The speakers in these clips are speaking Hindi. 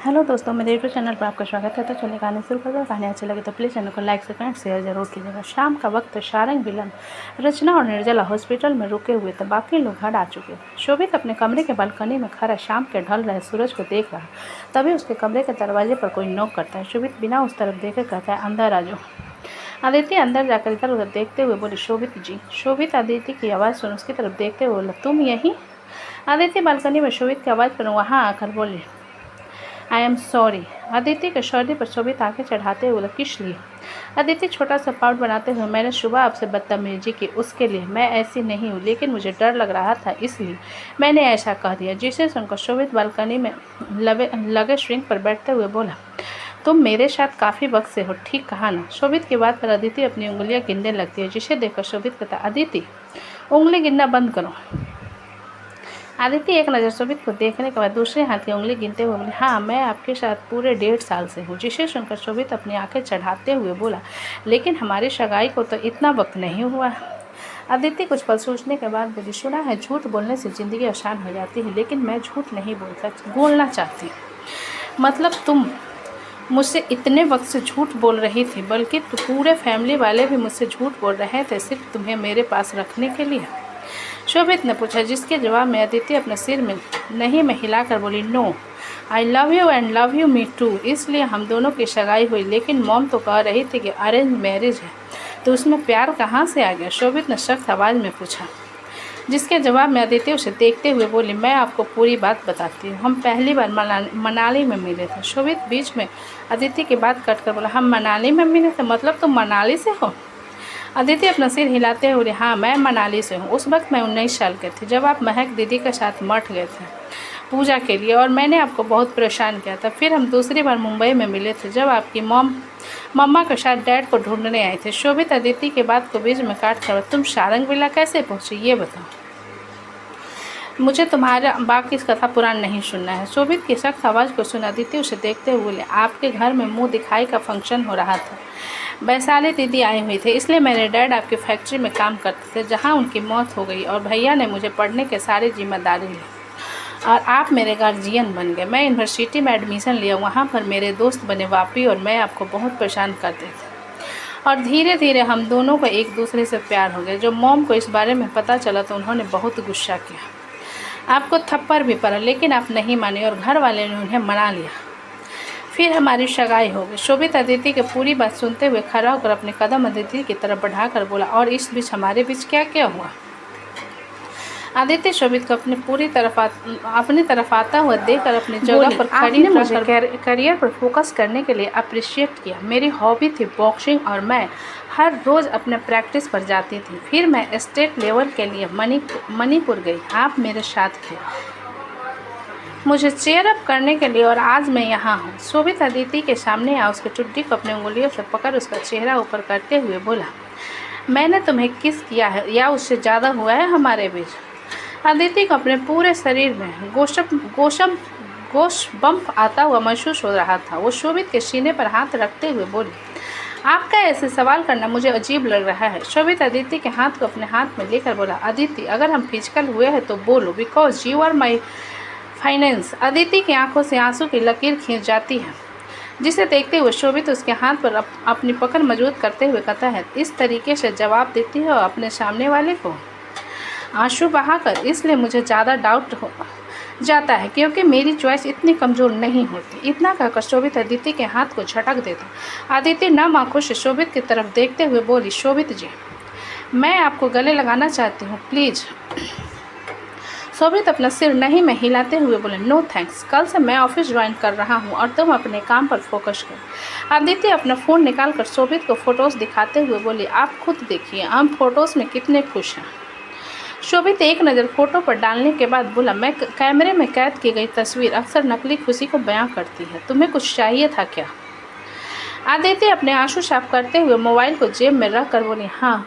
हेलो दोस्तों, मेरे यूट्यूब चैनल पर आपका स्वागत है। तो चलिए कहानी शुरू करते हैं। कहानी अच्छी लगे तो प्लीज़ चैनल को लाइक सेकंड शेयर जरूर कीजिएगा। शाम का वक्त सारंग विलन रचना और निर्जला हॉस्पिटल में रुके हुए थे। बाकी लोग घर आ चुके थे। शोभित अपने कमरे के बालकनी में खड़ा शाम के ढल रहे सूरज को देख रहा। तभी उसके कमरे के दरवाजे पर कोई नॉक करता है। शोभित बिना उस तरफ देखे कहता है, अंदर आ जाओ। अदिति अंदर जाकर इधर उधर देखते हुए बोली, शोभित जी। शोभित अदिति की आवाज़ सुन उसकी तरफ देखते हुए बोला, तुम यहीं? अदिति बालकनी में शोभित की आवाज़ पर वहाँ आकर बोली, आई एम सॉरी। अदिति के शौर्य पर शोभित आंखें चढ़ाते हुए बोला, किस लिए? अदिति छोटा सा पाउट बनाते हुए, मैंने सुबह आपसे बदतमीजी की, उसके लिए। मैं ऐसी नहीं हूँ, लेकिन मुझे डर लग रहा था इसलिए मैंने ऐसा कह दिया। जिसे सुनकर शोभित बालकनी में लगे श्रिंक पर बैठते हुए बोला, तुम मेरे साथ काफ़ी वक्त से हो, ठीक कहा ना? शोभित की बात पर अदिति अपनी उंगलियां गिनने लगती है, जिसे देखकर शोभित कहता, अदिति उंगली गिनना बंद करो। अदिति एक नज़र शोभित को देखने के बाद दूसरे हाथ की उंगली गिनते हुए बोली, हाँ मैं आपके साथ पूरे 1.5 साल से हूँ। जिसे सुनकर शोभित अपनी आंखें चढ़ाते हुए बोला, लेकिन हमारी सगाई को तो इतना वक्त नहीं हुआ। अदिति कुछ पल सोचने के बाद बोली, सुना है झूठ बोलने से ज़िंदगी आसान हो जाती है, लेकिन मैं झूठ नहीं बोलना चाहती। मतलब तुम मुझसे इतने वक्त से झूठ बोल रही थी, बल्कि पूरे फैमिली वाले भी मुझसे झूठ बोल रहे थे, सिर्फ तुम्हें मेरे पास रखने के लिए? शोभित ने पूछा, जिसके जवाब में अदिति अपने सिर में नहीं में हिलाकर बोली, no, I love you and love you me too. इसलिए हम दोनों की सगाई हुई, लेकिन मॉम तो कह रही थी कि अरेंज मैरिज है, तो उसमें प्यार कहाँ से आ गया? शोभित ने सख्त आवाज़ में पूछा, जिसके जवाब में अदिति उसे देखते हुए बोली, मैं आपको पूरी बात बताती हूँ। हम पहली बार मनाली में मिले थे। शोभित बीच में अदिति की बात कट कर बोला, हम मनाली में मिले थे? मतलब तुम मनाली से हो? अदिति अपना सिर हिलाते हुए, हाँ मैं मनाली से हूँ। उस वक्त मैं 19 साल की थी जब आप महक दीदी के साथ मठ गए थे पूजा के लिए, और मैंने आपको बहुत परेशान किया था। फिर हम दूसरी बार मुंबई में मिले थे जब आपकी मम्मा के साथ डैड को ढूंढने आए थे। शोभित अदिति के बात को बीच में काट कर, तुम सारंग विला कैसे पहुँची ये बताओ, मुझे तुम्हारा बाकी इस कथा पुराण नहीं सुनना है। शोभित की सख्त आवाज़ को सुन अदिति उसे देखते हुए बोले, आपके घर में मुंह दिखाई का फंक्शन हो रहा था। वैशाली दीदी आई हुई थे, इसलिए मेरे डैड आपकी फैक्ट्री में काम करते थे जहां उनकी मौत हो गई, और भैया ने मुझे पढ़ने के सारी जिम्मेदारी ली और आप मेरे गार्जियन बन गए। मैं यूनिवर्सिटी में एडमिशन लिया, वहाँ पर मेरे दोस्त बने वापी, और मैं आपको बहुत परेशान करते थे, और धीरे धीरे हम दोनों को एक दूसरे से प्यार हो गया। जब मॉम को इस बारे में पता चला तो उन्होंने बहुत गुस्सा किया, आपको थप्पड़ भी पड़ा, लेकिन आप नहीं माने और घर वाले ने उन्हें मना लिया। फिर हमारी सगाई हो गई। शोभित अदिति की पूरी बात सुनते हुए खड़ा होकर अपने कदम अदिति की तरफ बढ़ाकर बोला, और इस बीच हमारे बीच क्या क्या हुआ? अदिति शोभित को अपनी तरफ आता हुआ देखकर अपनी जगह पर खड़ी होकर करियर पर फोकस करने के लिए अप्रिशिएट किया। मेरी हॉबी थी बॉक्सिंग, और मैं हर रोज़ अपने प्रैक्टिस पर जाती थी। फिर मैं स्टेट लेवल के लिए मणिपुर गई, आप मेरे साथ थे मुझे चेयर अप करने के लिए, और आज मैं यहाँ हूँ। शोभित अदिति के सामने आ उसकी चुड्डी को अपनी उंगलियों से पकड़ उसका चेहरा ऊपर करते हुए बोला, मैंने तुम्हें किस किया है या उससे ज़्यादा हुआ है हमारे बीच? अदिति को अपने पूरे शरीर में गोशबम्प आता हुआ महसूस हो रहा था। वो शोभित के सीने पर हाथ रखते हुए बोली, आपका ऐसे सवाल करना मुझे अजीब लग रहा है। शोभित अदिति के हाथ को अपने हाथ में लेकर बोला, अदिति अगर हम फिजिकल हुए हैं तो बोलो, because you are my finance. Aditi की आंखों से आंसू की लकीर खींच जाती है, जिसे देखते हुए शोभित उसके हाथ पर अपनी पकड़ मजबूत करते हुए कहता है, इस तरीके से जवाब देती हो अपने सामने वाले को आंसू बहाकर? इसलिए मुझे ज़्यादा डाउट हो जाता है, क्योंकि मेरी चॉइस इतनी कमज़ोर नहीं होती। इतना कहकर शोभित अदिति के हाथ को झटक देता। अदिति नम आंखों से शोभित की तरफ देखते हुए बोली, शोभित जी मैं आपको गले लगाना चाहती हूँ, प्लीज़। शोभित अपना सिर नहीं में हिलाते हुए बोले, नो थैंक्स, कल से मैं ऑफिस ज्वाइन कर रहा हूँ और तुम अपने काम पर फोकस करो। अदिति अपना फ़ोन निकालकर शोभित को फ़ोटोज़ दिखाते हुए बोली, आप खुद देखिए हम फ़ोटोज़ में कितने खुश हैं। शोभित एक नज़र फ़ोटो पर डालने के बाद बोला, मैं कैमरे में कैद की गई तस्वीर अक्सर नकली खुशी को बयां करती है, तुम्हें कुछ चाहिए था क्या? अदिति अपने आंसू साफ करते हुए मोबाइल को जेब में रख कर बोली, हाँ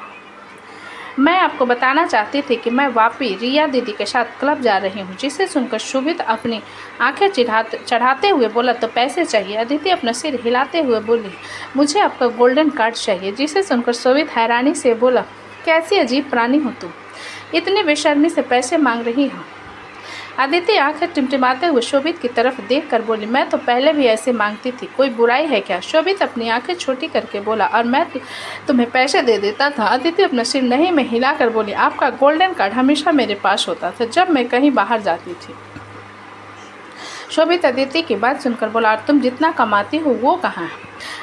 मैं आपको बताना चाहती थी कि मैं वापी रिया दीदी के साथ क्लब जा रही हूँ। जिसे सुनकर शोभित अपनी आंखें चढ़ाते हुए बोला, तो पैसे चाहिए? अदिति अपना सिर हिलाते हुए बोली, मुझे आपका गोल्डन कार्ड चाहिए। जिसे सुनकर शोभित हैरानी से बोला, कैसी अजीब प्राणी हो तुम, इतनी बेशर्मी से पैसे मांग रही हो? अदिति आंखें टिमटिमाते हुए शोभित की तरफ देखकर बोली, मैं तो पहले भी ऐसे मांगती थी, कोई बुराई है क्या? शोभित अपनी आंखें छोटी करके बोला, और मैं तुम्हें पैसे दे देता था। अदिति अपना सिर नहीं में हिलाकर बोली, आपका गोल्डन कार्ड हमेशा मेरे पास होता था जब मैं कहीं बाहर जाती थी। शोभित अदिति की बात सुनकर बोला, और तुम जितना कमाती हो वो कहाँ है?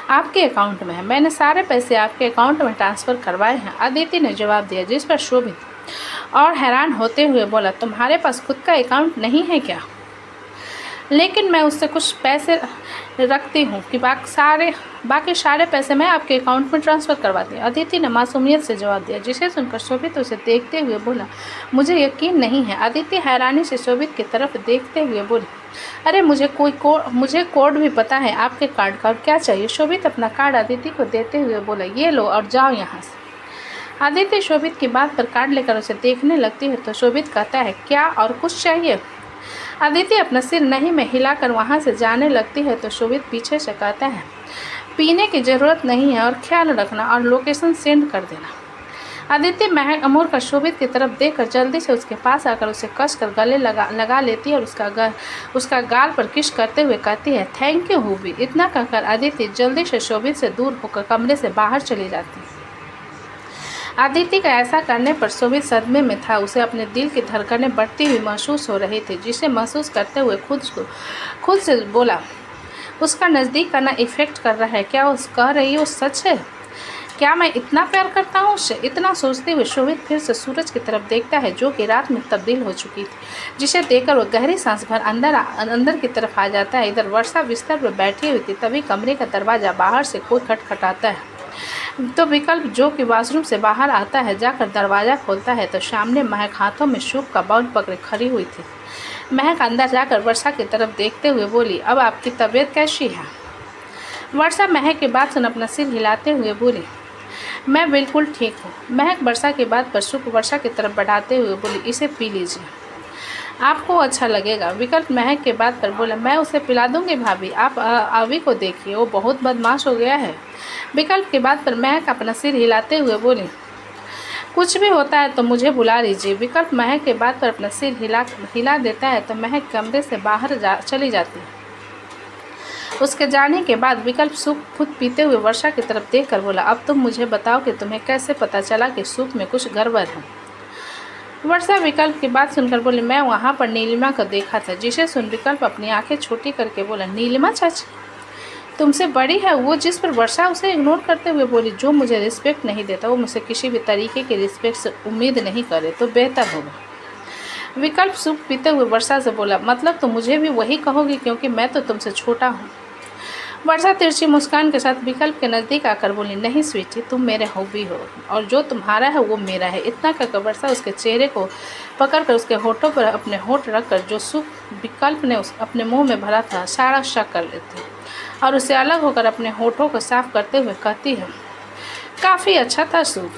आपके अकाउंट में है, मैंने सारे पैसे आपके अकाउंट में ट्रांसफ़र करवाए हैं, अदिति ने जवाब दिया। जिस पर शोभित और हैरान होते हुए बोला, तुम्हारे पास खुद का अकाउंट नहीं है क्या? लेकिन मैं उससे कुछ पैसे रखती हूँ कि बाकी सारे पैसे मैं आपके अकाउंट में ट्रांसफ़र करवाती हूँ, अदिति ने मासूमियत से जवाब दिया। जिसे सुनकर शोभित उसे देखते हुए बोला, मुझे यकीन नहीं है। अदिति हैरानी से शोभित की तरफ देखते हुए बोली, अरे मुझे कोड भी पता है आपके कार्ड का, और क्या चाहिए? शोभित अपना कार्ड अदिति को देते हुए बोला, ये लो और जाओ यहाँ से। अदिति शोभित की बात पर कार्ड लेकर उसे देखने लगती है तो शोभित कहता है, क्या और कुछ चाहिए? अदिति अपना सिर नहीं में हिलाकर वहाँ से जाने लगती है तो शोभित पीछे से कहता है, पीने की ज़रूरत नहीं है और ख्याल रखना और लोकेशन सेंड कर देना। अदिति महक अमूर का शोभित की तरफ देखकर जल्दी से उसके पास आकर उसे कसकर गले लगा लेती है और उसका गाल पर किस करते हुए कहती है, थैंक यू हूबी। इतना कहकर अदिति जल्दी से शोभित से दूर होकर कमरे से बाहर चली जाती है। अदिति का ऐसा करने पर शोभित सदमे में था। उसे अपने दिल की धड़कनें बढ़ती हुई महसूस हो रही थी, जिसे महसूस करते हुए खुद से बोला, उसका नज़दीक करना इफ़ेक्ट कर रहा है। क्या उस कह रही है वो सच है? क्या मैं इतना प्यार करता हूँ उससे? इतना सोचते हुए शोभित फिर से सूरज की तरफ देखता है जो कि रात में तब्दील हो चुकी थी, जिसे देखकर वो गहरी सांस भर अंदर की तरफ आ जाता है। इधर वर्षा बिस्तर पर बैठी हुई थी, तभी कमरे का दरवाज़ा बाहर से कोई खटखटाता है तो विकल्प जो कि वॉशरूम से बाहर आता है जाकर दरवाज़ा खोलता है तो सामने महक हाथों में सूप का बाउल पकड़े खड़ी हुई थी। महक अंदर जाकर वर्षा की तरफ देखते हुए बोली, अब आपकी तबीयत कैसी है? वर्षा महक की बात सुन अपना सिर हिलाते हुए बोली, मैं बिल्कुल ठीक हूँ। महक वर्षा की बात पर सूप वर्षा की तरफ बढ़ाते हुए बोली, इसे पी लीजिए, आपको अच्छा लगेगा। विकल्प महक के बात पर बोला, मैं उसे पिला दूंगी भाभी, आप अभी को देखिए, वो बहुत बदमाश हो गया है। विकल्प की बात पर महक अपना सिर हिलाते हुए बोली, कुछ भी होता है तो मुझे बुला लीजिए। विकल्प महक के बात पर अपना सिर हिला देता है तो महक कमरे से बाहर चली जाती है। उसके जाने के बाद विकल्प सूप खुद पीते हुए वर्षा की तरफ देखकर बोला, अब तुम मुझे बताओ कि तुम्हें कैसे पता चला कि सूप में कुछ गड़बड़ है? वर्षा विकल्प की बात सुनकर बोली, मैं वहाँ पर नीलिमा को देखा था। जिसे सुन विकल्प अपनी आंखें छोटी करके बोला, नीलिमा चाची तुमसे बड़ी है वो? जिस पर वर्षा उसे इग्नोर करते हुए बोली, जो मुझे रिस्पेक्ट नहीं देता वो मुझसे किसी भी तरीके की रिस्पेक्ट से उम्मीद नहीं करे तो बेहतर होगा। विकल्प सूप पीते हुए वर्षा से बोला, मतलब तो मुझे भी वही कहोगी क्योंकि मैं तो तुमसे छोटा हूँ? वर्षा तिरछी मुस्कान के साथ विकल्प के नज़दीक आकर बोली, नहीं स्वीटी, तुम मेरे हॉबी हो और जो तुम्हारा है वो मेरा है। इतना कहकर वर्षा उसके चेहरे को पकड़कर उसके होठों पर अपने होठ रखकर जो सूप विकल्प ने अपने मुंह में भरा था सारा शक कर लेती और उसे अलग होकर अपने होठों को साफ करते हुए कहती है, काफ़ी अच्छा था सूप।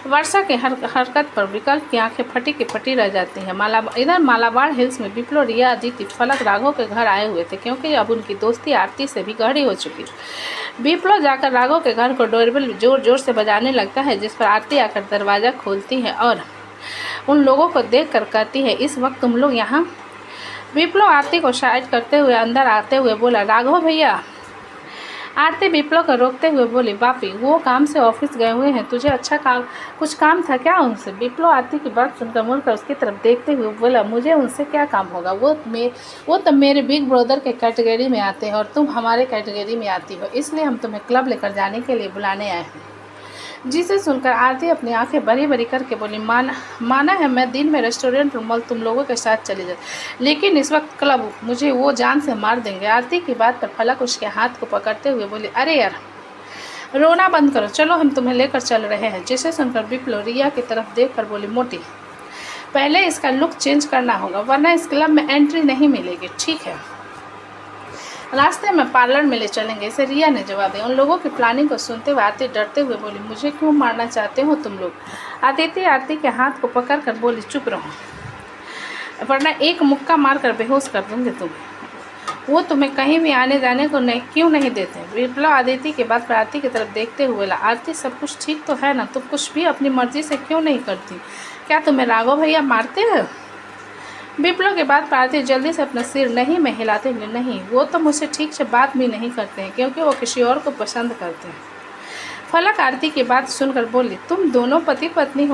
वर्षा के हरकत पर विकल्प की आंखें फटी की फटी रह जाती हैं। इधर मालाबार हिल्स में विप्लो, रिया, अदिति, फलक राघव के घर आए हुए थे क्योंकि अब उनकी दोस्ती आरती से भी गहरी हो चुकी थी। विप्लो जाकर राघव के घर को डोरबेल जोर जोर से बजाने लगता है, जिस पर आरती आकर दरवाज़ा खोलती है और उन लोगों को देख कर कहती है, इस वक्त तुम लोग यहाँ? विप्लो आरती को साइड करते हुए अंदर आते हुए बोला, राघव भैया। आरती विप्लो को रोकते हुए बोली, बापी वो काम से ऑफिस गए हुए हैं, तुझे कुछ काम था क्या उनसे? विप्लो आरती की बात सुनकर मुड़कर उसकी तरफ देखते हुए बोला, मुझे उनसे क्या काम होगा? वो तो मेरे बिग ब्रदर के कैटेगरी में आते हैं और तुम हमारे कैटेगरी में आती हो, इसलिए हम तुम्हें क्लब लेकर जाने के लिए बुलाने आए हैं। जिसे सुनकर आरती अपनी आंखें बड़ी बड़ी करके बोली, माना है मैं दिन में रेस्टोरेंट और मॉल तुम लोगों के साथ चली जाती, लेकिन इस वक्त क्लब मुझे वो जान से मार देंगे। आरती की बात पर फलक उसके हाथ को पकड़ते हुए बोली, अरे यार रोना बंद करो, चलो हम तुम्हें लेकर चल रहे हैं। जिसे सुनकर विप्लो रिया की तरफ देख कर बोली, मोटी पहले इसका लुक चेंज करना होगा वरना इस क्लब में एंट्री नहीं मिलेगी, ठीक है? रास्ते में पार्लर में ले चलेंगे, इसे रिया ने जवाब दिया। उन लोगों की प्लानिंग को सुनते हुए आरती डरते हुए बोली, मुझे क्यों मारना चाहते हो तुम लोग? अदिति आरती के हाथ को पकड़ कर बोली, चुप रहो वरना एक मुक्का मार कर बेहोश कर दूंगे तुम्हें। वो तुम्हें कहीं भी आने जाने को क्यों नहीं देते? विप्लो आदिति के बाद पर आरती की तरफ देखते हुए बोला, आरती सब कुछ ठीक तो है ना? तुम कुछ भी अपनी मर्जी से क्यों नहीं करती? क्या तुम्हें राघव भैया मारते हैं? विप्लव के बाद पार्थिव जल्दी से अपना सिर नहीं में हिलाते हुए, नहीं, वो तो मुझसे ठीक से बात भी नहीं करते हैं क्योंकि वो किसी और को पसंद करते हैं। फलक आरती की बात सुनकर बोली, तुम दोनों पति पत्नी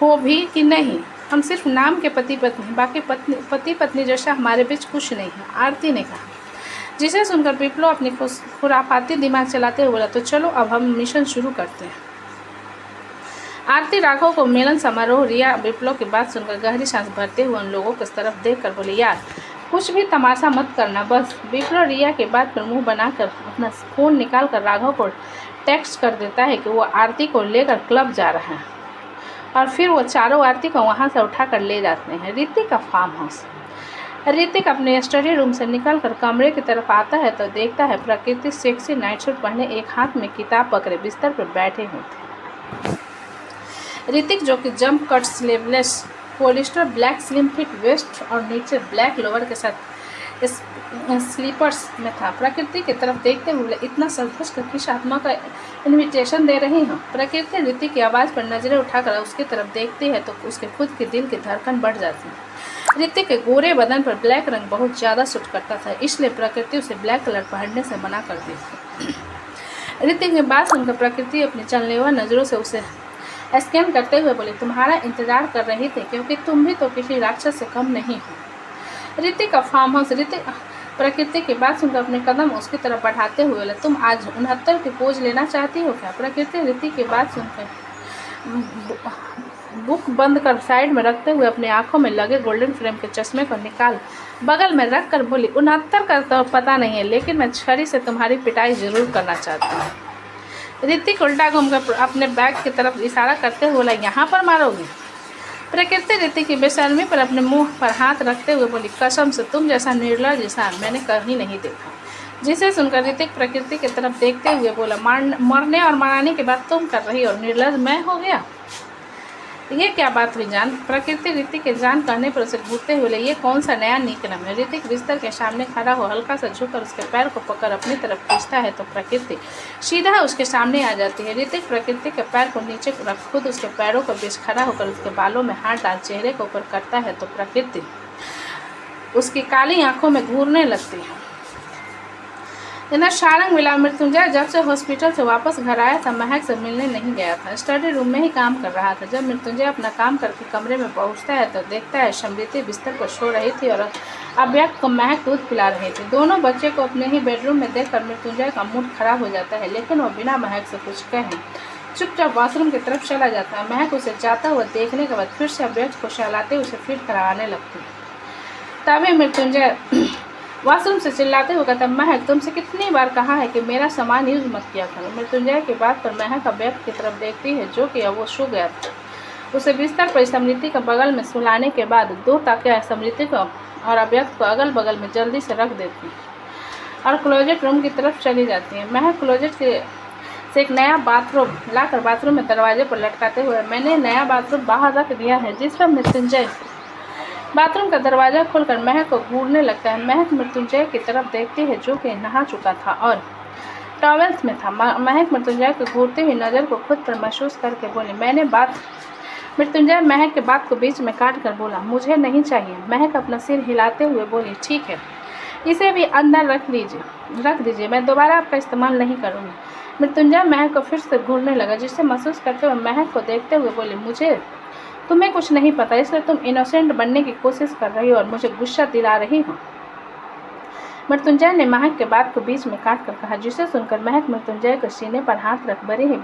हो भी कि नहीं? हम सिर्फ नाम के पति पत्नी, बाकी पति पत्नी जैसा हमारे बीच कुछ नहीं है, आरती ने कहा। जिसे सुनकर विप्लव अपनी खुरापाती दिमाग चलाते हुए बोला, तो चलो अब हम मिशन शुरू करते हैं। आरती राघव को मिलन समारोह, रिया विप्लव की बात सुनकर गहरी सांस भरते हुए उन लोगों की तरफ देखकर बोली, यार कुछ भी तमाशा मत करना बस। विप्लव रिया के बात पर मुंह बनाकर अपना फ़ोन निकाल कर राघव को टेक्स्ट कर देता है कि वो आरती को लेकर क्लब जा रहा है और फिर वो चारों आरती को वहाँ से उठाकर ले जाते हैं ऋतिक का फार्म हाउस। ऋतिक अपने स्टडी रूम से निकलकर कमरे की तरफ आता है तो देखता है प्रकृति सेक्सी नाइट सूट पहने एक हाथ में किताब पकड़े बिस्तर पर बैठे होते। ऋतिक जो कि jump cut sleeveless polyester black slim fit vest और नीचे ब्लैक लोअर के साथ स्लीपर्स में था, प्रकृति की तरफ देखते हुए इतना संतोष कर किस आत्मा का इनविटेशन दे रही हूँ। प्रकृति ऋतिक की आवाज़ पर नजरें उठाकर उसकी तरफ देखती है तो उसके खुद के दिल की धड़कन बढ़ जाती है। ऋतिक के गोरे बदन पर ब्लैक रंग बहुत ज़्यादा सूट करता था, इसलिए प्रकृति उसे ब्लैक कलर पहनने से मना कर दी थी। ऋतिक की बात सुनकर प्रकृति अपनी जानलेवा नज़रों से उसे स्कैन करते हुए बोली, तुम्हारा इंतजार कर रही थी क्योंकि तुम भी तो किसी राक्षस से कम नहीं हो। ऋतिक का फार्म हाउस। ऋतिक प्रकृति की बात सुनकर अपने कदम उसकी तरफ बढ़ाते हुए बोले, तुम आज 69 की पोज लेना चाहती हो क्या? प्रकृति ऋतिक की बात सुनकर बुक बंद कर साइड में रखते हुए अपनी आंखों में लगे गोल्डन फ्रेम के चश्मे को निकाल बगल में रख कर बोली, 69 का तो पता नहीं है लेकिन मैं छड़ी से तुम्हारी पिटाई जरूर करना चाहती हूँ। ऋतिक उल्टा घूमकर अपने बैग की तरफ इशारा करते हुए बोला, यहाँ पर मारोगे? प्रकृति ऋतिक की बेशर्मी पर अपने मुंह पर हाथ रखते हुए बोली, कसम से तुम जैसा निर्लज इंसान मैंने कहीं नहीं देखा। जिसे सुनकर ऋतिक प्रकृति की तरफ देखते हुए बोला, मरने और मराने की बात तुम कर रही और निर्लज मैं हो गया? ये क्या बात हुई जान? प्रकृति ऋतिक के जान कहने पर उसे घूरते हुए बोले, ये कौन सा नया निकनम है? ऋतिक बिस्तर के सामने खड़ा हो हल्का सा झुककर उसके पैर को पकड़ अपनी तरफ खींचता है तो प्रकृति सीधा उसके सामने आ जाती है। ऋतिक प्रकृति के पैर को नीचे रख खुद उसके पैरों के बीच खड़ा होकर उसके बालों में हाथ डाल चेहरे के ऊपर करता है तो प्रकृति उसकी काली आंखों में घूरने लगती है। इधर सारंग मिला। मृत्युंजय जब से हॉस्पिटल से वापस घर आया था महक से मिलने नहीं गया था, स्टडी रूम में ही काम कर रहा था। जब मृत्युंजय अपना काम करके कमरे में पहुंचता है तो देखता है समृति बिस्तर पर सो रही थी और अव्यक्त को महक दूध पिला रही थी। दोनों बच्चे को अपने ही बेडरूम में देखकर मृत्युंजय का मूड खराब हो जाता है, लेकिन वह बिना महक से कुछ कहे चुपचाप वॉशरूम की तरफ चला जाता है। महक उसे जाता हुआ देखने के बाद फिर से अव्यक्त को सहलाते उसे फिट कराने लगती। तभी मृत्युंजय वॉशरूम से चिल्लाते हुए कहता, महक तुमसे कितनी बार कहा है कि मेरा सामान यूज मत किया करो। मृत्युंजय की बात पर महक अव्यक्त की तरफ देखती है जो कि अब वो सो गया था। उसे बिस्तर पर समृति के बगल में सुलाने के बाद 2 तकिया समृति को और अव्यक्त को अगल बगल में जल्दी से रख देती है और क्लोजेट रूम की तरफ चली जाती है। महक क्लोजेट से एक नया बाथरूम लाकर बाथरूम में दरवाजे पर लटकाते हुए, मैंने नया बाथरूम बाहर रख दिया है। जिस पर मृत्युंजय बाथरूम का दरवाज़ा खोलकर महक को घूरने लगता है। महक मृत्युंजय की तरफ देखती है जो कि नहा चुका था और टॉवेल्स में था। महक मृत्युंजय को घूरती हुई नज़र को खुद पर महसूस करके बोली, मृत्युंजय महक के बात को बीच में काट कर बोला, मुझे नहीं चाहिए। महक अपना सिर हिलाते हुए बोली, ठीक है, इसे भी अंदर रख दीजिए, मैं दोबारा आपका इस्तेमाल नहीं करूँगी। मृत्युंजय महक को फिर से घूरने लगा, जिसे महसूस करते हुए महक को देखते हुए बोली, तुम्हें कुछ नहीं पता इसलिए तुम इनोसेंट बनने की कोशिश कर रही हो और मुझे गुस्सा दिला रही हो। मृत्युंजय ने महक के बात को बीच में काट कर कहा, जिसे सुनकर महक मृत्युंजय के सीने पर हाथ रख बड़ी ही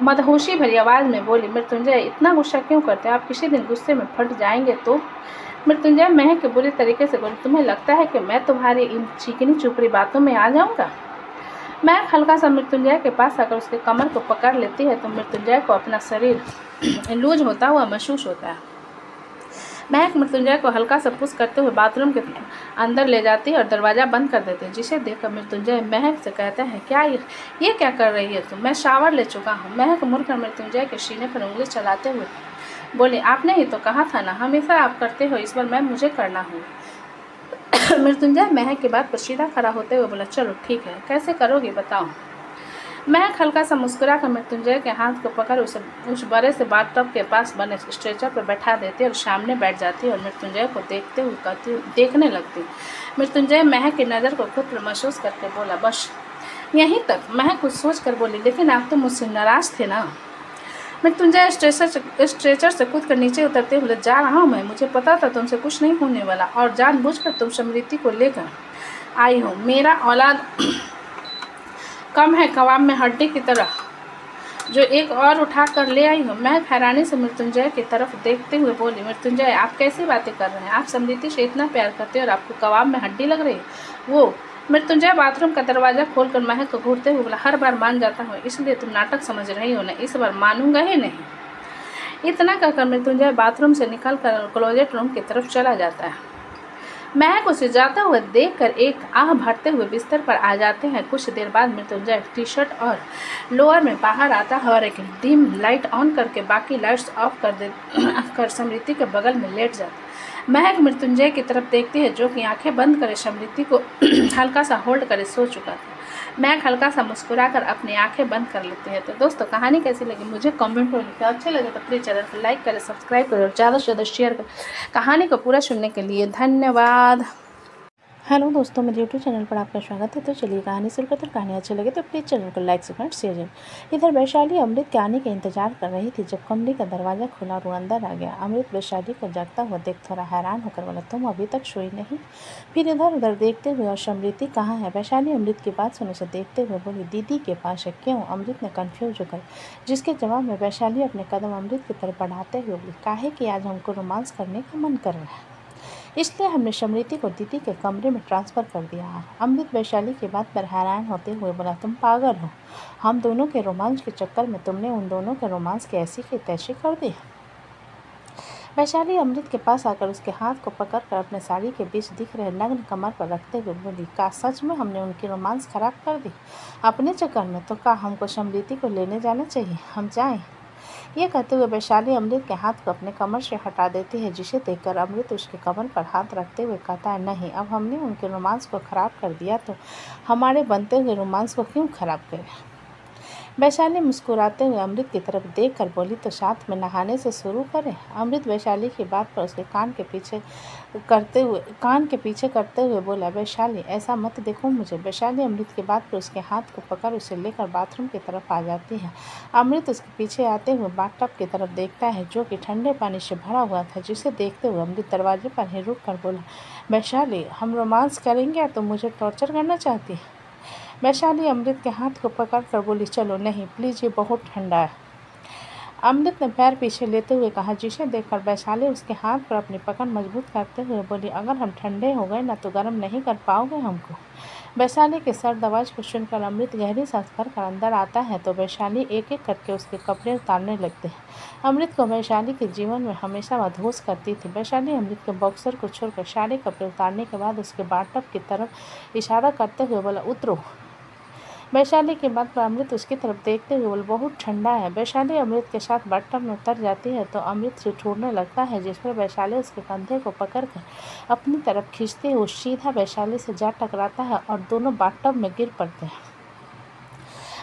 मदहोशी भरी आवाज़ में बोली, मृत्युंजय इतना गुस्सा क्यों करते हैं? आप किसी दिन गुस्से में फट जाएंगे तो? मृत्युंजय महक के बुरी तरीके से बोली, तुम्हें लगता है कि मैं तुम्हारी इन चिकनी चुपड़ी बातों में आ जाऊँगा? महक हल्का सा मृत्युंजय के पास आकर उसके कमर को पकड़ लेती है तो मृत्युंजय को अपना शरीर लूज होता हुआ महसूस होता है। महक मृत्युंजय को हल्का सा पुश करते हुए बाथरूम के अंदर ले जाती है और दरवाज़ा बंद कर देती है, जिसे देखकर मृत्युंजय महक से कहता है, क्या ये क्या कर रही है तुम? मैं शावर ले चुका हूँ। महक मुड़कर मृत्युंजय के सीने पर उंगली चलाते हुए बोले, आपने ही तो कहा था ना, हमेशा आप करते हो, इस बार मुझे करना हो। मृत्युंजय महक की बात पर सीधा खड़ा होते हुए बोला, चलो ठीक है, कैसे करोगे बताओ। महक हल्का सा मुस्कुरा कर मृत्युंजय के हाथ को पकड़ उसे उस बड़े से बाथटब के पास बने स्ट्रेचर पर बैठा देती और सामने बैठ जाती और मृत्युंजय को देखते हुए देखने लगती। मृत्युंजय महक की नज़र को खुद पर महसूस करके बोला, बस यहीं तक। महक कुछ सोच कर बोली, लेकिन आप तो मुझसे नाराज थे ना। मृत्युंजय स्ट्रेचर से कूद कर नीचे उतरते हुए, जा रहा हूँ मैं, मुझे पता था तुमसे कुछ नहीं होने वाला और जानबूझकर तुम समृद्धि को लेकर आई हो। मेरा औलाद कम है कबाब में हड्डी की तरह जो एक और उठा कर ले आई हो। मैं हैरानी से मृत्युंजय की तरफ देखते हुए बोली, मृत्युंजय आप कैसी बातें कर रहे हैं? आप समृद्धि से इतना प्यार करते हैं और आपको कबाब में हड्डी लग रही है? वो मृत्युंजय बाथरूम का दरवाजा खोलकर महक को घूरते हुए बोला, हर बार मान जाता हूँ, इसलिए तुम नाटक समझ रही हो ना, इस बार मानूंगा ही नहीं। इतना कहकर मृत्युंजय बाथरूम से निकल कर क्लोजेट रूम की तरफ चला जाता है। महक उसे जाता हुआ देखकर एक आह भरते हुए बिस्तर पर आ जाते हैं। कुछ देर बाद मृत्युंजय टी शर्ट और लोअर में बाहर आता है और एक डिम लाइट ऑन करके बाकी लाइट्स ऑफ कर समृद्धि के बगल में लेट जाता है। महक मृत्युंजय की तरफ देखती है जो कि आंखें बंद करे समृद्धि को हल्का सा होल्ड करे सो चुका था। महक हल्का सा मुस्कुराकर अपनी आंखें बंद कर लेती है। तो दोस्तों कहानी कैसी लगी मुझे कमेंट में लिखें। अच्छे लगे तो प्लीज़ चैनल को लाइक करें, सब्सक्राइब करें और ज़्यादा से ज़्यादा शेयर करें। कहानी को पूरा सुनने के लिए धन्यवाद। हेलो दोस्तों, मेरे यूट्यूब चैनल पर आपका स्वागत है। तो चलिए कहानी शुरू करते हैं। कहानी अच्छी लगे तो प्लीज़ चैनल को लाइक कमेंट शेयर करें। इधर वैशाली अमृत के आने का इंतजार कर रही थी जब कमरे का दरवाज़ा खुला और वो अंदर आ गया। अमृत वैशाली को जागता हुआ देख थोड़ा हैरान होकर बोला, तुम अभी तक सोई नहीं? फिर इधर उधर देखते हुए, और समृद्धि कहाँ है? वैशाली अमृत की बात सुने से देखते हुए बोली, दीदी के पास है। क्यों? अमृत ने कन्फ्यूज होकर, जिसके जवाब में वैशाली अपने कदम अमृत की तरफ बढ़ाते हुए बोली, काहे कि आज हमको रोमांस करने का मन कर रहा है, इसलिए हमने समृद्धि को दीदी के कमरे में ट्रांसफ़र कर दिया है। अमृत वैशाली की बात पर हैरान होते हुए बोला, तुम पागल हो? हम दोनों के रोमांस के चक्कर में तुमने उन दोनों के रोमांस की ऐसी की तैसी कर दी। वैशाली अमृत के पास आकर उसके हाथ को पकड़कर अपने साड़ी के बीच दिख रहे नग्न कमर पर रखते हुए बोली, का सच में हमने उनकी रोमांस खराब कर दी अपने चक्कर में? तो का हमको समृद्धि को लेने जाना चाहिए? हम जाएं? ये कहते हुए वैशाली अमृत के हाथ को अपने कमर से हटा देती है, जिसे देखकर अमृत उसके कमर पर हाथ रखते हुए कहता है, नहीं, अब हमने उनके रोमांस को खराब कर दिया तो हमारे बनते हुए रोमांस को क्यों खराब करें? वैशाली मुस्कुराते हुए अमृत की तरफ देखकर बोली, तो साथ में नहाने से शुरू करें? अमृत वैशाली की बात पर उसके कान के पीछे करते हुए बोला, वैशाली ऐसा मत देखो मुझे। वैशाली अमृत की बात पर उसके हाथ को पकड़ उसे लेकर बाथरूम की तरफ आ जाती है। अमृत उसके पीछे आते हुए बाथटब की तरफ देखता है जो कि ठंडे पानी से भरा हुआ था, जिसे देखते हुए अमृत दरवाजे पर ही रुक कर बोला, वैशाली हम रोमांस करेंगे या तो मुझे टॉर्चर करना चाहती है? वैशाली अमृत के हाथ को पकड़ कर बोली, चलो नहीं प्लीज़, ये बहुत ठंडा है। अमृत ने पैर पीछे लेते हुए कहा, जिसे देखकर वैशाली उसके हाथ पर अपनी पकड़ मजबूत करते हुए बोली, अगर हम ठंडे हो गए ना तो गर्म नहीं कर पाओगे हमको। वैशाली के सर्द आवाज़ को सुनकर अमृत गहरी सांस भरकर अंदर आता है तो वैशाली एक एक करके उसके कपड़े उतारने लगते हैं। अमृत को वैशाली के जीवन में हमेशा मदहोश करती थी। वैशाली अमृत के बॉक्सर को छोड़कर सारे कपड़े उतारने के बाद उसके बाथटब की तरफ इशारा करते हुए बोला, उतरो। वैशाली की बात पर अमृत उसकी तरफ देखते हुए बोले, बहुत ठंडा है। वैशाली अमृत के साथ बाथटब में उतर जाती है तो अमृत से छोड़ने लगता है, जिस पर वैशाली उसके कंधे को पकड़कर अपनी तरफ खींचते हुए सीधा वैशाली से जा टकराता है और दोनों बाथटब में गिर पड़ते हैं।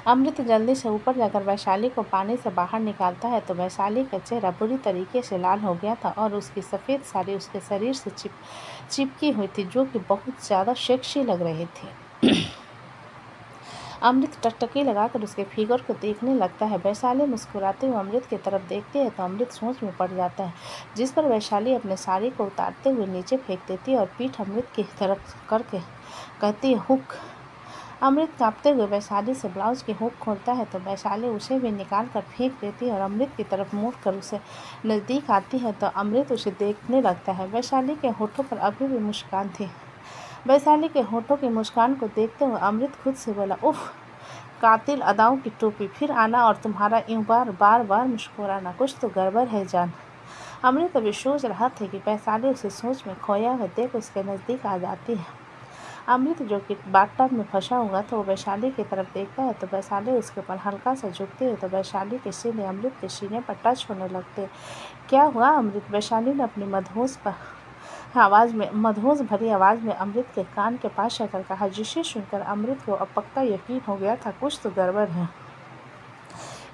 अमृत जल्दी से ऊपर जाकर वैशाली को पानी से बाहर निकालता है तो वैशाली का चेहरा बुरी तरीके से लाल हो गया था और उसकी सफ़ेद साड़ी उसके शरीर से चिपकी हुई थी, जो कि बहुत ज़्यादा सेक्सी लग रही थी। अमृत टकटकी लगाकर उसके फिगर को देखने लगता है। वैशाली मुस्कुराते हुए अमृत की तरफ देखती है तो अमृत सोच में पड़ जाता है, जिस पर वैशाली अपने साड़ी को उतारते हुए नीचे फेंक देती है और पीठ अमृत की तरफ करके कहती है, हुक। अमृत कांपते हुए वैशाली से ब्लाउज की हुक खोलता है तो वैशाली उसे भी निकाल कर फेंक देती है और अमृत की तरफ मुड़ कर उसे नज़दीक आती है तो अमृत उसे देखने लगता है। वैशाली के होठों पर अभी भी मुस्कान थी। वैशाली के होठों की मुस्कान को देखते हुए अमृत खुद से बोला, उफ, कातिल अदाओं की टोपी, फिर आना और तुम्हारा यूं बार मुस्कुराना, कुछ तो गड़बड़ है जान। अमृत अभी सोच रहा था कि वैशाली उसे सोच में खोया हुआ देख उसके नज़दीक आ जाती है। अमृत जो कि बाथटब में फंसा हुआ था वो वैशाली की तरफ देखता है तो वैशाली उसके ऊपर हल्का सा झुकती है तो वैशाली के सीने अमृत के सीने पर टच होने लगते। क्या हुआ अमृत? वैशाली ने अपनी मदहोश पर आवाज़ में, मदहोश भरी आवाज़ में अमृत के कान के पास आकर कहा, जिसे सुनकर अमृत को अब पक्का यकीन हो गया था कुछ तो गड़बड़ है,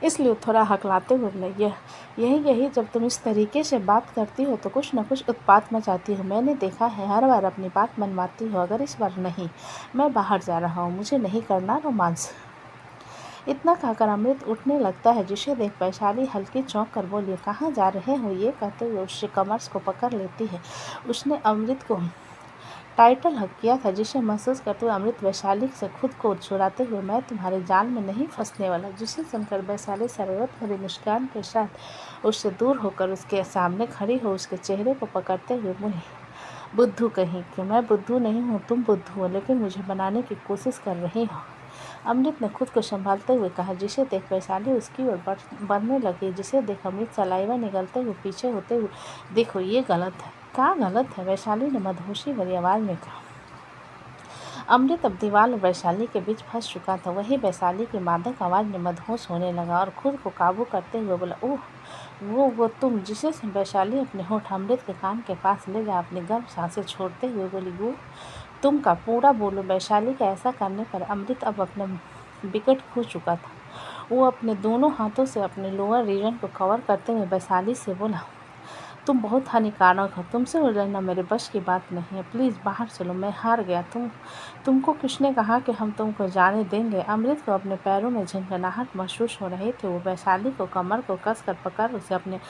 इसलिए थोड़ा हकलाते हुए बोले, यही जब तुम इस तरीके से बात करती हो तो कुछ न कुछ उत्पात मचाती हो। मैंने देखा है हर बार अपनी बात मनवाती हो, अगर इस बार नहीं, मैं बाहर जा रहा हूँ, मुझे नहीं करना रोमांस। इतना कहकर अमृत उठने लगता है, जिसे देख वैशाली हल्की चौंक कर बोली, कहाँ जा रहे हो? ये कहते हुए उससे कमर्स को पकड़ लेती है। उसने अमृत को टाइटल हक किया था, जिसे महसूस करते हुए अमृत वैशाली से खुद को छुड़ाते हुए, मैं तुम्हारे जाल में नहीं फंसने वाला। जिसे सुनकर वैशाली शरारत भरी मुस्कान के साथ उससे दूर होकर उसके सामने खड़ी हो उसके चेहरे को पकड़ते हुए बोली, बुद्धू कहीं कि मैं बुद्धू नहीं हूँ, तुम बुद्धू हो, लेकिन मुझे बनाने की कोशिश कर रही हो। अमृत ने खुद को संभालते हुए कहा, जिसे देख वैशाली उसकी ओर बढ़ने लगी। जिसे देख अमृत सलाइवा निगलते हुए पीछे होते हुए, देखो ये गलत है। क्या गलत है? वैशाली ने मदहोशी भरी आवाज़ में कहा। अमृत अब दीवार और वैशाली के बीच फंस चुका था। वही वैशाली की मादक आवाज़ में मदहोश होने लगा और खुद को काबू करते हुए बोला, ओह वो तुम। जिसे वैशाली अपने होठ अमृत के कान के पास ले जा अपनी गर्म सांसें छोड़ते हुए बोली, वो तुम का पूरा बोलो। वैशाली का ऐसा करने पर अमृत अब अपने विकेट खो चुका था। वो अपने दोनों हाथों से अपने लोअर रीजन को कवर करते हुए वैशाली से बोला, तुम बहुत हानिकारक हो, तुमसे गुजरना मेरे बस की बात नहीं है, प्लीज़ बाहर चलो, मैं हार गया। तुमको किसने कहा कि हम तुमको जाने देंगे? अमृत को अपने पैरों में झंझनाहट महसूस हो रही थी। वो वैशाली को कमर को कसकर पकड़ उसे अपने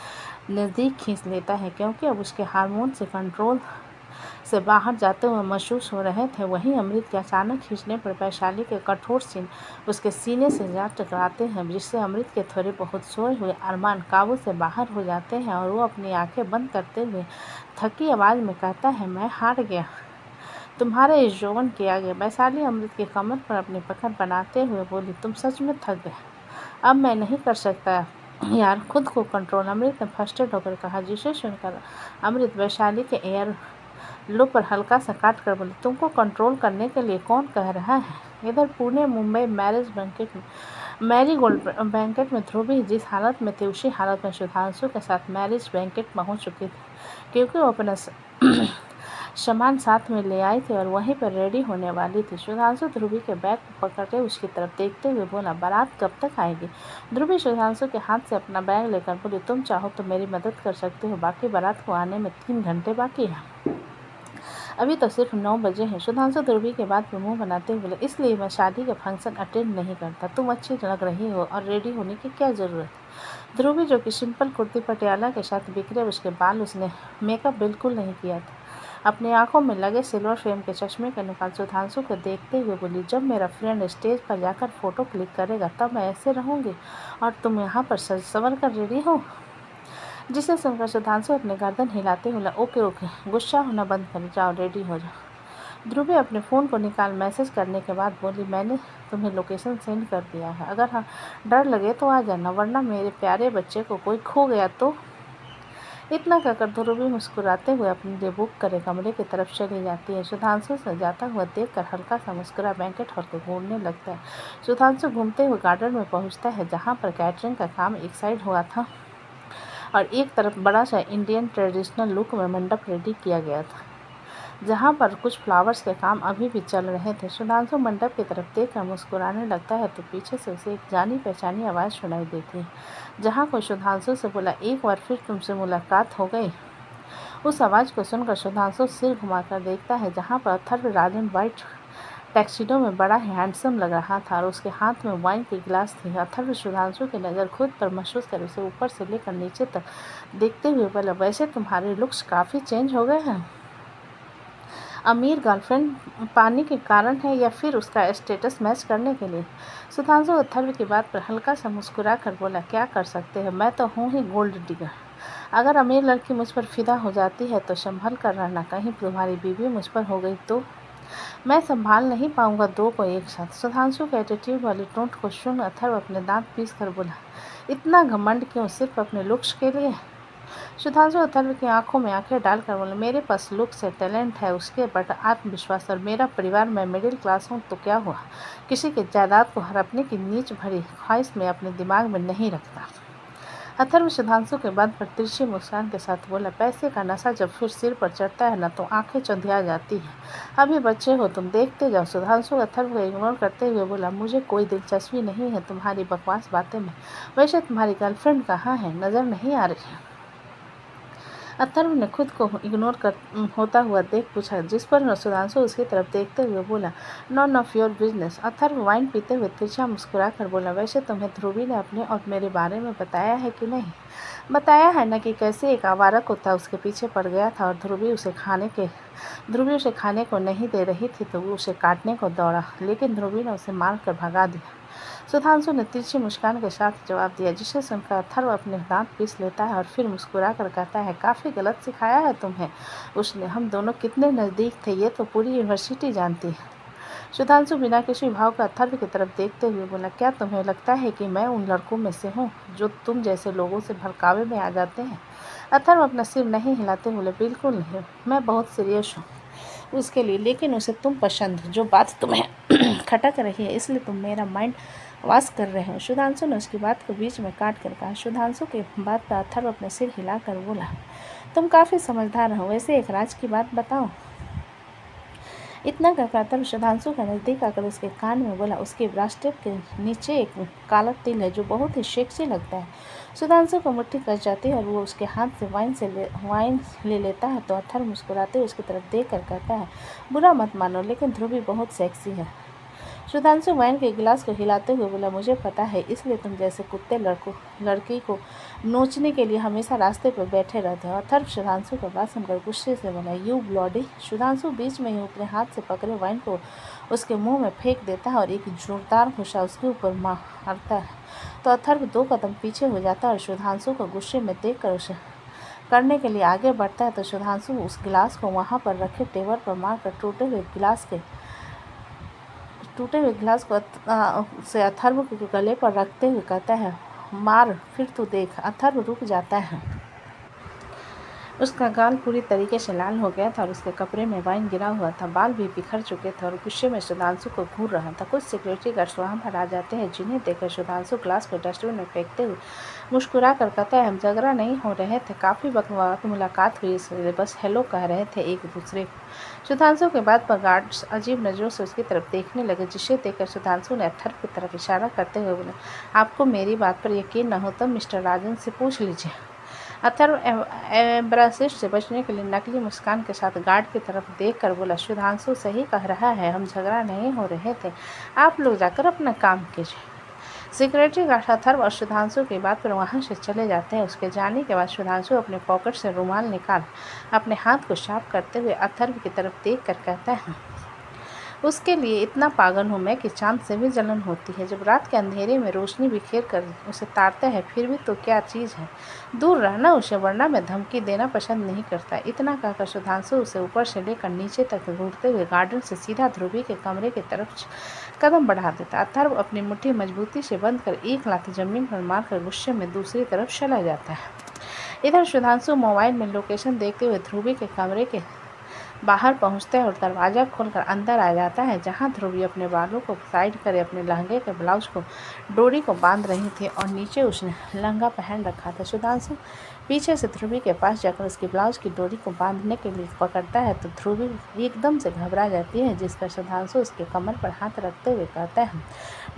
नज़दीक खींच लेता है, क्योंकि अब उसके हार्मोन से कंट्रोल से बाहर जाते हुए महसूस हो रहे थे। वहीं अमृत के अचानक खींचने पर वैशाली के कठोर सीन उसके सीने से जा टकराते हैं, जिससे अमृत के थोड़े बहुत सोए हुए अरमान काबू से बाहर हो जाते हैं और वो अपनी आंखें बंद करते हुए थकी आवाज़ में कहता है, मैं हार गया, तुम्हारे इस यौवन के आगे। वैशाली अमृत के कमर पर अपनी पकड़ बनाते हुए बोली, तुम सच में थक गए, अब मैं नहीं कर सकता यार, खुद को कंट्रोल। अमृत ने फर्स्टेड होकर कहा। जिसे सुनकर अमृत वैशाली के एयर लो पर हल्का सा काट कर बोले, तुमको कंट्रोल करने के लिए कौन कह रहा है? इधर पुणे मुंबई मैरीगोल्ड बैंकेट में ध्रुवी जिस हालत में थी, उसी हालत में सुधांशु के साथ मैरिज बैंकेट पहुंच चुकी थी, क्योंकि वो अपना सामान साथ में ले आई थी और वहीं पर रेडी होने वाली थी। सुधांशु ध्रुवी के बैग को पकड़े उसकी तरफ देखते हुए बोला, बारात कब तक आएगी? ध्रुवी सुधांशु के हाथ से अपना बैग लेकर बोली, तुम चाहो तो मेरी मदद कर सकते हो, बाकी बारात को आने में 3 घंटे बाकी है, अभी तो सिर्फ 9 बजे हैं। सुधांशु ध्रुवी के बाद मुंह बनाते हुए बोले, इसलिए मैं शादी का फंक्शन अटेंड नहीं करता, तुम अच्छी लग रही हो और रेडी होने की क्या ज़रूरत है? ध्रुवी जो कि सिंपल कुर्ती पटियाला के साथ बिखरे उसके बाल, उसने मेकअप बिल्कुल नहीं किया था, अपनी आंखों में लगे सिल्वर फ्रेम के चश्मे के नुकाल सुधांशु को देखते हुए बोली, जब मेरा फ्रेंड स्टेज पर जाकर फ़ोटो क्लिक करेगा तब मैं ऐसे रहूँगी और तुम यहाँ पर सज संवर कर रेडी हो? जिसे सुनकर सुधांशु अपने गर्दन हिलाते हुए, ओके गुस्सा होना बंद कर जाओ, रेडी हो जाओ। ध्रुवी अपने फ़ोन को निकाल मैसेज करने के बाद बोली, मैंने तुम्हें लोकेशन सेंड कर दिया है, अगर हाँ डर लगे तो आ जाना, वरना मेरे प्यारे बच्चे को कोई खो गया तो। इतना कहकर ध्रुवी मुस्कुराते हुए अपने लिए बुक करे कमरे की तरफ चली जाती है। सुधांशु से जाता हुआ देखकर हल्का सा मुस्कुरा बैंकेट हॉल को घूमने लगता है। सुधांशु घूमते हुए गार्डन में पहुंचता है, जहां पर कैटरिंग का काम एक साइड हुआ था और एक तरफ बड़ा सा इंडियन ट्रेडिशनल लुक में मंडप रेडी किया गया था, जहाँ पर कुछ फ्लावर्स के काम अभी भी चल रहे थे। सुधांशु मंडप की तरफ देखकर मुस्कुराने लगता है तो पीछे से उसे एक जानी पहचानी आवाज़ सुनाई देती है, जहाँ कोई सुधांशु से बोला, एक बार फिर तुमसे मुलाकात हो गई। उस आवाज़ को सुनकर सुधांशु सिर घुमाकर देखता है, जहाँ पर अथर्व राजन वाइट टैक्सीडो में बड़ा ही हैंडसम लग रहा था और उसके हाथ में वाइन की गिलास थी। अथर्व सुधांशु की नज़र खुद पर महसूस कर उसे ऊपर से लेकर नीचे तक देखते हुए बोला, वैसे तुम्हारे लुक्स काफ़ी चेंज हो गए हैं। अमीर गर्लफ्रेंड पाने के कारण है या फिर उसका स्टेटस मैच करने के लिए? सुधांशु अथर्व की बात पर हल्का सा मुस्कुरा कर बोला, क्या कर सकते हैं, मैं तो हूँ ही गोल्ड डिगर। अगर अमीर लड़की मुझ पर फिदा हो जाती है तो संभल कर रहना, कहीं तुम्हारी बीवी मुझ पर हो गई तो मैं संभाल नहीं पाऊंगा दो को एक साथ। सुधांशु के एटीट्यूड वाली टोंट को सुन अथर्व अपने दांत पीस कर बोला, इतना घमंड क्यों, सिर्फ अपने लुक्स के लिए? सुधांशु अथर्व की आंखों में आंखें डालकर बोले, मेरे पास लुक्स है, टैलेंट है, उसके बट आत्मविश्वास और मेरा परिवार, मैं मिडिल क्लास हूँ तो क्या हुआ, किसी की जायदाद को हड़पने की नीच भरी ख्वाहिश में अपने दिमाग में नहीं रखता। अथर्व सुधांशु के बात पर तिरछी मुस्कान के साथ बोला, पैसे का नशा जब फिर सिर पर चढ़ता है ना तो आंखें चौंधिया जाती हैं। अभी बच्चे हो तुम, देखते जाओ। सुधांशु अथर्व को इग्नोर करते हुए बोला, मुझे कोई दिलचस्पी नहीं है तुम्हारी बकवास बातें में। वैसे तुम्हारी गर्लफ्रेंड कहाँ है, नजर नहीं आ रही। अथर्व ने खुद को इग्नोर होता हुआ देख पूछा, जिस पर सुधांशु उसकी तरफ देखते हुए बोला, none of your business. Atharva wine पीते हुए तिरछा मुस्कुराकर बोला, वैसे तुम्हें ध्रुवी ने अपने और मेरे बारे में बताया है कि नहीं? बताया है ना कि कैसे एक आवारा कुत्ता उसके पीछे पड़ गया था और ध्रुवी उसे खाने को नहीं दे रही थी तो वो उसे काटने को दौड़ा, लेकिन ध्रुवी ने उसे मारकर भगा दिया। सुधांशु ने तिरछी मुस्कान के साथ जवाब दिया, जिसे सुनकर अथर्व अपने दांत पीस लेता है और फिर मुस्कुरा कर कहता है, काफ़ी गलत सिखाया है तुम्हें उसने। हम दोनों कितने नज़दीक थे ये तो पूरी यूनिवर्सिटी जानती है। सुधांशु बिना किसी भाव का अथर्व की तरफ देखते हुए बोला, क्या तुम्हें लगता है कि मैं उन लड़कों में से हूँ जो तुम जैसे लोगों से भड़कावे में आ जाते हैं? अथर्व अपना सिर नहीं हिलाते बोले, बिल्कुल नहीं, मैं बहुत सीरियस हूँ उसके लिए, लेकिन उसे तुम पसंद हो। जो बात तुम्हें खटक रही है इसलिए तुम मेरा माइंड वास कर रहे हो। सुधांशु ने उसकी बात को बीच में काट कर कहा। सुधांशु के बात पर अथर्व अपने सिर हिलाकर बोला, तुम काफ़ी समझदार हो। वैसे एक राज की बात बताओ। इतना कहकर अथर्व सुधांशु के नज़दीक आकर उसके कान में बोला, उसके ब्रास्टेट के नीचे एक काला तिल है जो बहुत ही सेक्सी लगता है। सुधांशु को मुट्ठी कस जाती है और वो उसके हाथ से वाइन ले लेता है तो अथर्व मुस्कुराते हुए उसकी तरफ देख कर कहता है, बुरा मत मानो लेकिन ध्रुवी बहुत सेक्सी है। सुधांशु वाइन के गिलास को हिलाते हुए बोला, मुझे पता है, इसलिए तुम जैसे कुत्ते लड़की को नोचने के लिए हमेशा रास्ते पर बैठे रहते हो। अथर्व सुधांशु का बात सुनकर गुस्से से बोला, यू ब्लॉडी। सुधांशु बीच में ही अपने हाथ से पकड़े वाइन को उसके मुंह में फेंक देता है और एक जोरदार घुसा उसके ऊपर मारता है तो अथर्व 2 कदम पीछे हो जाता है और सुधांशु को गुस्से में देख कर उसे करने के लिए आगे बढ़ता है तो सुधांशु उस गिलास को वहाँ पर रखे टेबल पर मारकर टूटे हुए गिलास को से अथर्व के गले पर रखते हुए कहता है, मार फिर तू देख। अथर्व रुक जाता है। उसका गाल पूरी तरीके से लाल हो गया था और उसके कपड़े में वाइन गिरा हुआ था, बाल भी बिखर चुके थे और गुस्से में सुधांशु को घूर रहा था। कुछ सिक्योरिटी गार्ड्स वहाँ पर आ जाते हैं, जिन्हें देखकर सुधांशु ग्लास को डस्टबिन में फेंकते हुए मुस्कुरा कर कहता है, हम झगड़ा नहीं हो रहे थे, काफ़ी वक्त मुलाकात हुई, इसलिए बस हेलो कह रहे थे एक दूसरे को। सुधांशु के बात पर गार्ड्स अजीब नज़रों से उसकी तरफ देखने लगे, जिसे देखकर सुधांशु ने अथर्व की तरफ इशारा करते हुए बोले, आपको मेरी बात पर यकीन न हो तो मिस्टर राजन से पूछ लीजिए। अथर्व एम्ब्रासिस से बचने के लिए नकली मुस्कान के साथ गार्ड की तरफ देखकर बोला, सुधांशु सही कह रहा है, हम झगड़ा नहीं हो रहे थे, आप लोग जाकर अपना काम कीजिए। सिक्योरिटी गार्ड अथर्व और सुधांशु की बात पर वहाँ से चले जाते हैं। उसके जाने के बाद सुधांशु अपने पॉकेट से रुमाल निकाल अपने हाथ को साफ करते हुए अथर्व की तरफ देख कर कहता है, उसके लिए इतना पागल हूँ मैं कि चांद से भी जलन होती है। जब रात के अंधेरे में रोशनी बिखेर कर उसे तारता है फिर भी तो क्या चीज़ है, दूर रहना उसे, वरना मैं धमकी देना पसंद नहीं करता। इतना कहकर सुधांशु उसे ऊपर से लेकर नीचे तक घूरते हुए गार्डन से सीधा ध्रुवी के कमरे की तरफ कदम बढ़ा देता। अथर्व अपनी मुट्ठी मजबूती से बंद कर एक लात जमीन पर मारकर गुस्से में दूसरी तरफ चला जाता है। इधर सुधांशु मोबाइल में लोकेशन देखते हुए ध्रुवी के कमरे के बाहर पहुंचता है और दरवाज़ा खोलकर अंदर आ जाता है, जहां ध्रुवी अपने बालों को साइड करे अपने लहंगे के ब्लाउज को डोरी को बांध रही थी और नीचे उसने लहंगा पहन रखा था। सुधांशु पीछे से ध्रुवी के पास जाकर उसकी ब्लाउज की डोरी को बांधने के लिए पकड़ता है तो ध्रुवी एकदम से घबरा जाती है, जिस पर सुधांशु उसके कमर पर हाथ रखते हुए कहता है,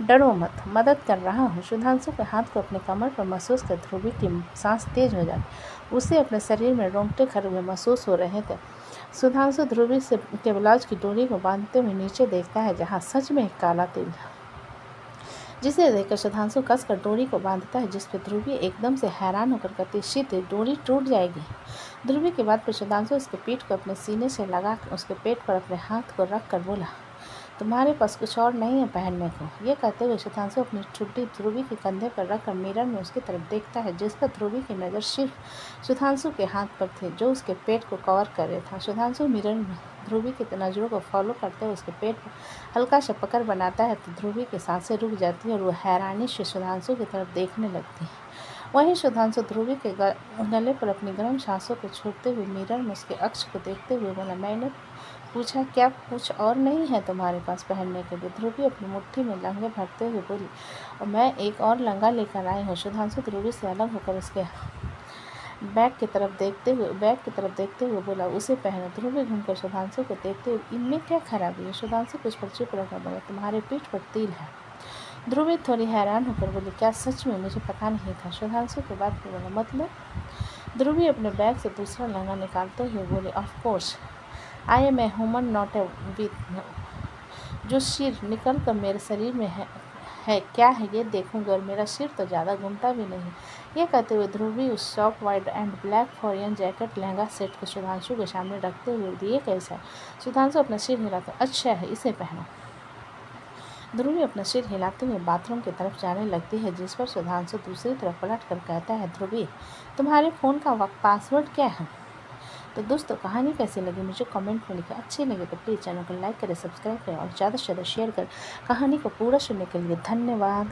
डरो मत, मदद कर रहा हूँ। सुधांशु के हाथ को अपने कमर पर महसूस कर ध्रुवी की सांस तेज हो जाती, उसे अपने शरीर में रोंगटे खड़े हुए महसूस हो रहे थे। सुधांशु ध्रुवी से के ब्लाउज की डोरी को बांधते हुए नीचे देखता है, जहाँ सच में एक काला तिल है, जिसे देखकर सुधांशु कसकर डोरी को बांधता है, जिस पर ध्रुवी एकदम से हैरान होकर कहती, शीत डोरी टूट जाएगी। ध्रुवी की बात पर सुधांशु उसके पीठ को अपने सीने से लगा उसके पेट पर अपने हाथ को रख कर बोला, तुम्हारे पास कुछ और नहीं है पहनने को। ये कहते हुए सुधांशु अपनी ठुड्डी ध्रुवी के कंधे पर रखकर मिरर में उसकी तरफ देखता है, जिस पर ध्रुवी की नज़र सिर्फ सुधांशु के हाथ पर थी जो उसके पेट को कवर कर रहा था। सुधांशु मिरर में ध्रुवी की नज़रों को फॉलो करते हुए उसके पेट पर हल्का सा पकड़ बनाता है तो ध्रुवी की सांसें रुक जाती है और वह हैरानी से सुधांशु की तरफ देखने लगती है। वहीं सुधांशु ध्रुवी के गले पर अपनी गर्म सांसों को छोड़ते हुए मिरर में उसके अक्ष को देखते हुए बोला, मैंने पूछा, क्या कुछ और नहीं है तुम्हारे पास पहनने के लिए? ध्रुवी अपनी मुट्ठी में लहंगे भरते हुए बोली, और मैं एक और लहंगा लेकर आई हूँ। सुधांशु ध्रुवी से अलग होकर उसके बैग की तरफ देखते हुए बोला, उसे पहनो। ध्रुवी घूमकर सुधांशु को देखते हुए, इनमें क्या खराबी है? सुधांशु कुछ पर चुप रहकर बोला, तुम्हारे पीठ पर तिल है। ध्रुवी थोड़ी हैरान होकर बोली, क्या सच में? मुझे पता नहीं था। सुधांशु के बाद फिर बोला, मतलब? ध्रुवी अपने बैग से दूसरा लहंगा निकालते हुए बोले, of course I am a human not a with. जो सिर निकल कर मेरे शरीर में है क्या है ये देखूंगी, और मेरा सिर तो ज़्यादा घूमता भी नहीं। ये कहते हुए ध्रुवी उस soft white and black foreign jacket lehenga set को सुधांशु के सामने रखते हुए, ये कैसा है? सुधांशु अपना सिर हिलाकर, अच्छा है, इसे पहनो। ध्रुवी अपना सिर हिलाते हुए बाथरूम की तरफ जाने लगती है, जिस पर सुधांशु दूसरी तरफ पलट कर कहता है, ध्रुवी तुम्हारे फ़ोन का पासवर्ड क्या है? तो दोस्तों, कहानी कैसी लगी मुझे कमेंट में लिखें। अच्छी लगी तो प्लीज़ चैनल को लाइक करें, सब्सक्राइब करें और ज़्यादा से ज़्यादा शेयर करें। कहानी को पूरा सुनने के लिए धन्यवाद।